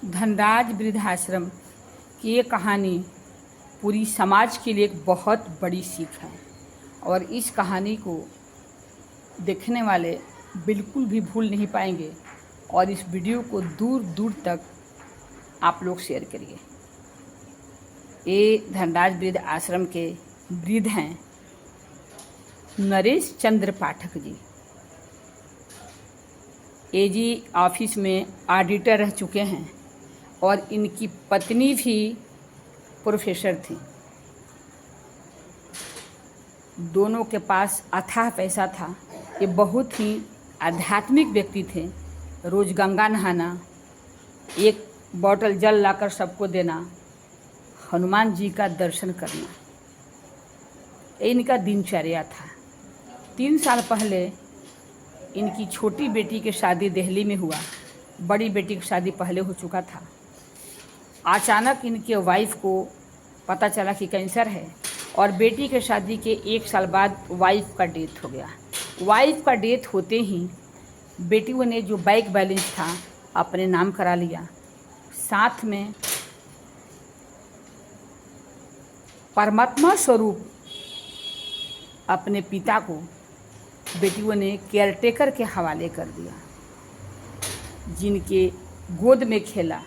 धनराज वृद्धाश्रम की ये कहानी पूरी समाज के लिए एक बहुत बड़ी सीख है और इस कहानी को देखने वाले बिल्कुल भी भूल नहीं पाएंगे और इस वीडियो को दूर दूर तक आप लोग शेयर करिए। ये धनराज वृद्ध आश्रम के वृद्ध हैं नरेश चंद्र पाठक जी। एजी ऑफिस में ऑडिटर रह चुके हैं और इनकी पत्नी भी प्रोफेसर थी। दोनों के पास अथाह पैसा था। ये बहुत ही आध्यात्मिक व्यक्ति थे। रोज़ गंगा नहाना, एक बोतल जल लाकर सबको देना, हनुमान जी का दर्शन करना, ये इनका दिनचर्या था। 3 साल पहले इनकी छोटी बेटी की शादी दिल्ली में हुआ। बड़ी बेटी की शादी पहले हो चुका था। अचानक इनके वाइफ को पता चला कि कैंसर है और बेटी के शादी के 1 साल बाद वाइफ का डेथ हो गया। वाइफ का डेथ होते ही बेटियों ने जो बैंक बैलेंस था अपने नाम करा लिया। साथ में परमात्मा स्वरूप अपने पिता को बेटियों ने केयरटेकर के हवाले कर दिया, जिनके गोद में खेला,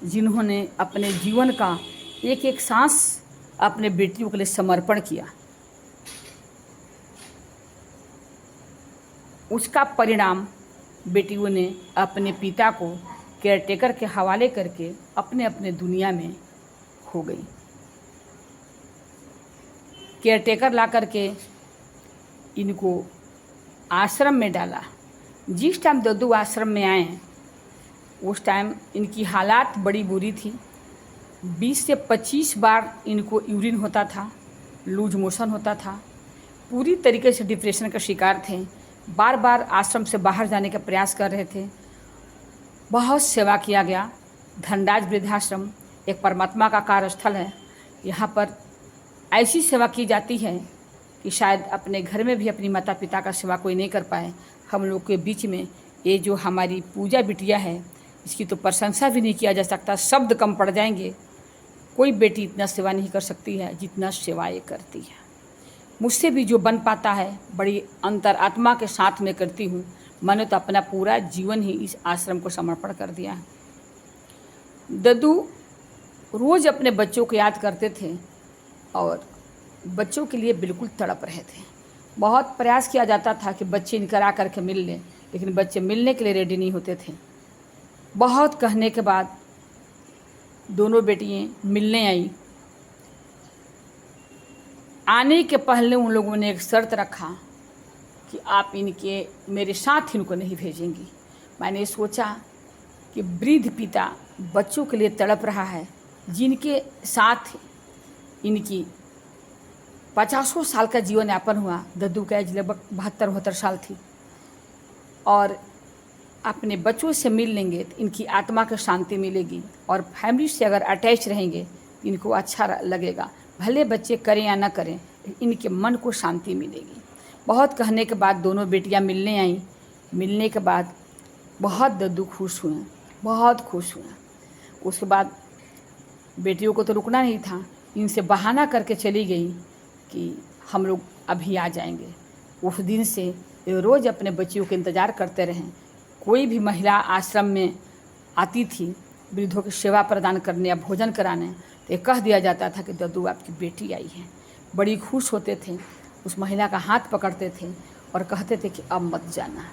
जिन्होंने अपने जीवन का एक एक सांस अपने बेटियों के लिए समर्पण किया। उसका परिणाम बेटियों ने अपने पिता को केयरटेकर के हवाले करके अपने अपने दुनिया में खो गई। केयरटेकर ला करके इनको आश्रम में डाला। जिस टाइम दद्दू आश्रम में आए उस टाइम इनकी हालात बड़ी बुरी थी। 20 से 25 बार इनको यूरिन होता था, लूज मोशन होता था। पूरी तरीके से डिप्रेशन का शिकार थे। बार बार आश्रम से बाहर जाने का प्रयास कर रहे थे। बहुत सेवा किया गया। धनराज वृद्धाश्रम एक परमात्मा का कार्यस्थल है। यहाँ पर ऐसी सेवा की जाती है कि शायद अपने घर में भी अपनी माता पिता का सेवा कोई नहीं कर पाए। हम लोग के बीच में ये जो हमारी पूजा बिटिया है, इसकी तो प्रशंसा भी नहीं किया जा सकता, शब्द कम पड़ जाएंगे। कोई बेटी इतना सेवा नहीं कर सकती है जितना सेवा ये करती है। मुझसे भी जो बन पाता है बड़ी अंतरात्मा के साथ में करती हूँ। मैंने तो अपना पूरा जीवन ही इस आश्रम को समर्पण कर दिया है। दद्दू रोज़ अपने बच्चों को याद करते थे और बच्चों के लिए बिल्कुल तड़प रहे थे। बहुत प्रयास किया जाता था कि बच्चे इनकर आ करके मिल लें, लेकिन बच्चे मिलने के लिए रेडी नहीं होते थे। बहुत कहने के बाद दोनों बेटियां मिलने आई। आने के पहले उन लोगों ने एक शर्त रखा कि आप इनके मेरे साथ इनको नहीं भेजेंगी। मैंने सोचा कि वृद्ध पिता बच्चों के लिए तड़प रहा है, जिनके साथ इनकी 50 साल का जीवन यापन हुआ। दद्दू का एज लगभग 72-72 साल थी और अपने बच्चों से मिल लेंगे तो इनकी आत्मा को शांति मिलेगी और फैमिली से अगर अटैच रहेंगे तो इनको अच्छा लगेगा। भले बच्चे करें या ना करें, इनके मन को शांति मिलेगी। बहुत कहने के बाद दोनों बेटियां मिलने आईं। मिलने के बाद बहुत दद्दू खुश हुए, बहुत खुश हुए। उसके बाद बेटियों को तो रुकना नहीं था, इनसे बहाना करके चली गई कि हम लोग अभी आ जाएंगे। उस दिन से ये रोज़ अपने बच्चियों के इंतज़ार करते रहें। कोई भी महिला आश्रम में आती थी वृद्धों की सेवा प्रदान करने या भोजन कराने, तो ये कह दिया जाता था कि दद्दू आपकी बेटी आई है। बड़ी खुश होते थे, उस महिला का हाथ पकड़ते थे और कहते थे कि अब मत जाना।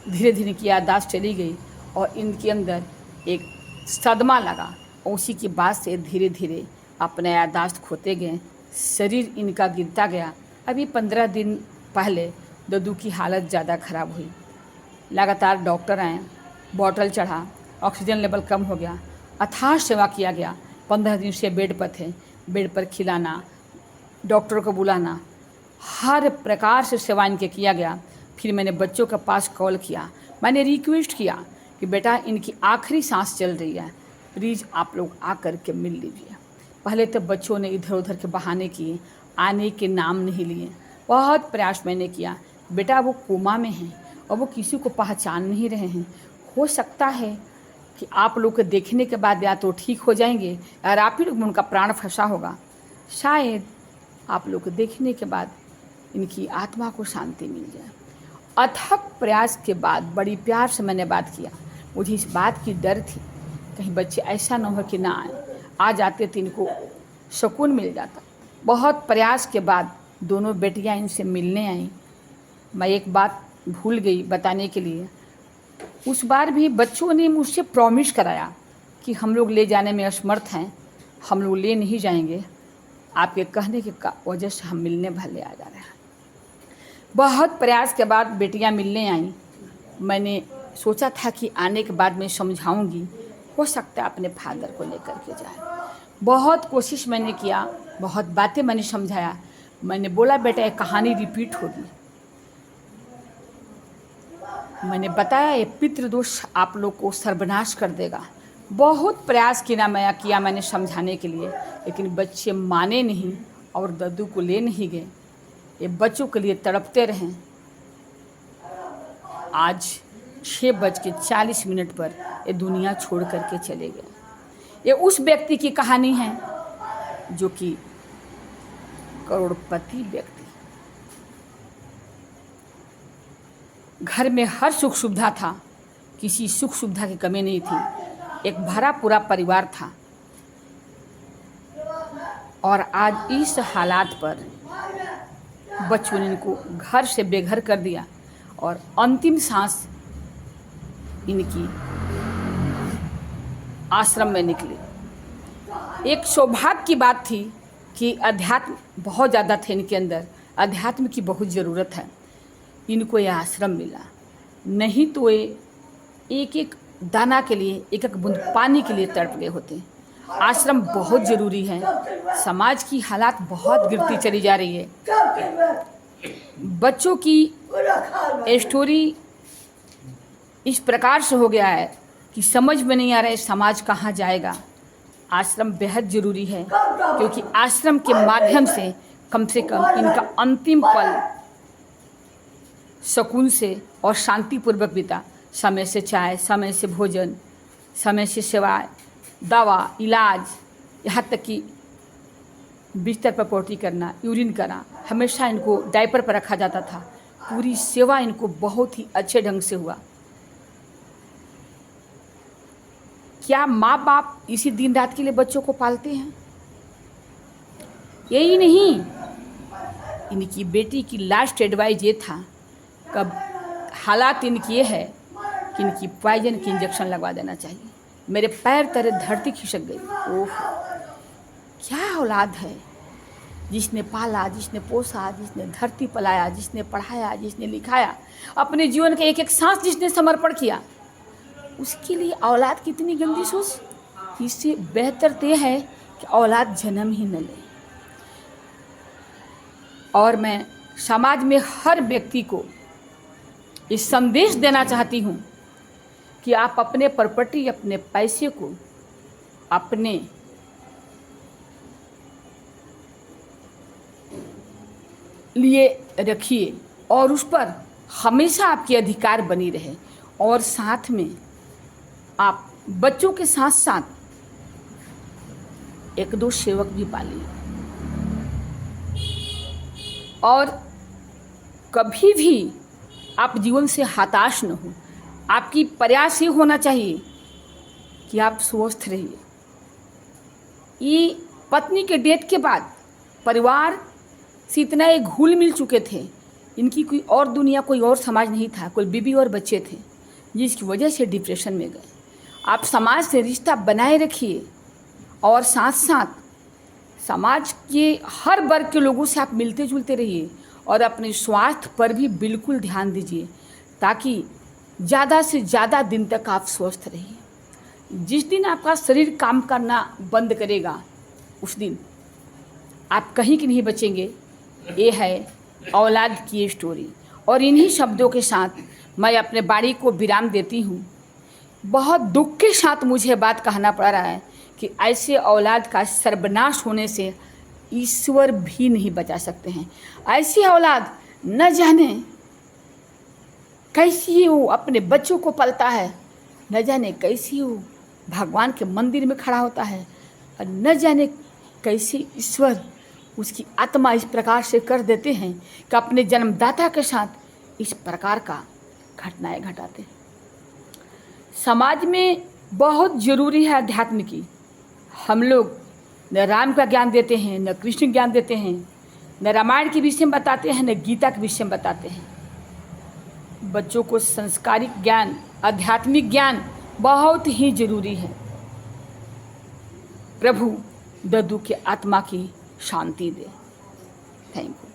धीरे धीरे की याददाश्त चली गई और इनके अंदर एक सदमा लगा और उसी की बात से धीरे धीरे अपना याददाश्त खोते गए। शरीर इनका गिरता गया। अभी 15 दिन पहले दद्दू की हालत ज़्यादा ख़राब हुई। लगातार डॉक्टर आए, बॉटल चढ़ा, ऑक्सीजन लेवल कम हो गया। अथाह सेवा किया गया। 15 दिन से बेड पर थे। बेड पर खिलाना, डॉक्टर को बुलाना, हर प्रकार से सेवा इनके किया गया। फिर मैंने बच्चों के पास कॉल किया। मैंने रिक्वेस्ट किया कि बेटा इनकी आखिरी सांस चल रही है, प्लीज़ आप लोग आ कर के मिल लीजिए। पहले तो बच्चों ने इधर उधर के बहाने किए, आने के नाम नहीं लिए। बहुत प्रयास मैंने किया। बेटा वो कोमा में हैं और वो किसी को पहचान नहीं रहे हैं। हो सकता है कि आप लोग को देखने के बाद या तो ठीक हो जाएंगे और आप ही लोग में उनका प्राण फंसा होगा। शायद आप लोग को देखने के बाद इनकी आत्मा को शांति मिल जाए। अथक प्रयास के बाद बड़ी प्यार से मैंने बात किया। मुझे इस बात की डर थी कहीं बच्चे ऐसा न हो कि ना आ जाते तो इनको सुकून मिल जाता। बहुत प्रयास के बाद दोनों बेटियां इनसे मिलने आईं। मैं एक बात भूल गई बताने के लिए। उस बार भी बच्चों ने मुझसे प्रॉमिस कराया कि हम लोग ले जाने में असमर्थ हैं, हम लोग ले नहीं जाएंगे, आपके कहने की वजह से हम मिलने भले आ जा रहे हैं। बहुत प्रयास के बाद बेटियां मिलने आईं। मैंने सोचा था कि आने के बाद मैं समझाऊंगी, हो सकता है अपने फादर को लेकर के जाए। बहुत कोशिश मैंने किया, बहुत बातें मैंने समझाया। मैंने बोला बेटा ये कहानी रिपीट होगी। मैंने बताया ये पितृदोष आप लोग को सर्वनाश कर देगा। बहुत प्रयास किया मैंने समझाने के लिए, लेकिन बच्चे माने नहीं और दद्दू को ले नहीं गए। ये बच्चों के लिए तड़पते रहें। आज 6:40 पर ये दुनिया छोड़ करके चले गए। ये उस व्यक्ति की कहानी है जो कि करोड़पति व्यक्ति, घर में हर सुख सुविधा था, किसी सुख सुविधा की कमी नहीं थी, एक भरा पूरा परिवार था। और आज इस हालात पर बच्चों ने इनको घर से बेघर कर दिया और अंतिम सांस इनकी आश्रम में निकली। एक सौभाग्य की बात थी कि अध्यात्म बहुत ज़्यादा थे इनके अंदर, अध्यात्म की बहुत ज़रूरत है। इनको यह आश्रम मिला, नहीं तो ये एक एक दाना के लिए, एक एक बूंद पानी के लिए तड़प गए होते। आश्रम बहुत ज़रूरी है। समाज की हालात बहुत गिरती चली जा रही है। बच्चों की स्टोरी इस प्रकार से हो गया है कि समझ में नहीं आ रहा है समाज कहाँ जाएगा। आश्रम बेहद ज़रूरी है, क्योंकि आश्रम के माध्यम से कम इनका अंतिम पल सुकून से और शांतिपूर्वक बीता। समय से चाय, समय से भोजन, समय से सेवा, दवा, इलाज, यहाँ तक कि बिस्तर पर पोटी करना, यूरिन करना, हमेशा इनको डायपर पर रखा जाता था। पूरी सेवा इनको बहुत ही अच्छे ढंग से हुआ। क्या माँ बाप इसी दिन रात के लिए बच्चों को पालते हैं? यही नहीं, इनकी बेटी की लास्ट एडवाइस ये था, कब हालात इनकी ये है कि इनकी पॉइजन की इंजेक्शन लगवा देना चाहिए। मेरे पैर तले धरती खिसक गई। ओह, क्या औलाद है जिसने पाला, जिसने पोसा, जिसने धरती पलाया, जिसने पढ़ाया, जिसने लिखाया, अपने जीवन के एक एक सांस जिसने समर्पण किया, उसके लिए औलाद कितनी गंदी सोच। इससे बेहतर तो है कि औलाद जन्म ही न ले। और मैं समाज में हर व्यक्ति को इस संदेश देना चाहती हूँ कि आप अपने प्रॉपर्टी, अपने पैसे को अपने लिए रखिए और उस पर हमेशा आपकी अधिकार बनी रहे। और साथ में आप बच्चों के साथ साथ एक दो सेवक भी पालिए। और कभी भी आप जीवन से हताश न हो। आपकी प्रयास ये होना चाहिए कि आप स्वस्थ रहिए। ये पत्नी के डेथ के बाद परिवार से इतना ये घुल मिल चुके थे, इनकी कोई और दुनिया, कोई और समाज नहीं था, कोई बीबी और बच्चे थे, जिसकी वजह से डिप्रेशन में गए। आप समाज से रिश्ता बनाए रखिए और साथ साथ समाज के हर वर्ग के लोगों से आप मिलते जुलते रहिए और अपने स्वास्थ्य पर भी बिल्कुल ध्यान दीजिए, ताकि ज़्यादा से ज़्यादा दिन तक आप स्वस्थ रहिए। जिस दिन आपका शरीर काम करना बंद करेगा, उस दिन आप कहीं के नहीं बचेंगे। ये है औलाद की स्टोरी। और इन्हीं शब्दों के साथ मैं अपने बाणी को विराम देती हूँ। बहुत दुख के साथ मुझे बात कहना पड़ रहा है कि ऐसे औलाद का सर्वनाश होने से ईश्वर भी नहीं बचा सकते हैं। ऐसी औलाद न जाने कैसी वो अपने बच्चों को पलता है न जाने कैसी वो भगवान के मंदिर में खड़ा होता है और न जाने कैसे ईश्वर उसकी आत्मा इस प्रकार से कर देते हैं कि अपने जन्मदाता के साथ इस प्रकार का घटनाएं घटाते हैं। समाज में बहुत ज़रूरी है अध्यात्म की। हम लोग न राम का ज्ञान देते हैं, न कृष्ण ज्ञान देते हैं, न रामायण के विषय में बताते हैं, न गीता के विषय में बताते हैं। बच्चों को संस्कारिक ज्ञान, आध्यात्मिक ज्ञान बहुत ही जरूरी है। प्रभु दद्दू के आत्मा की शांति दे। Thank you.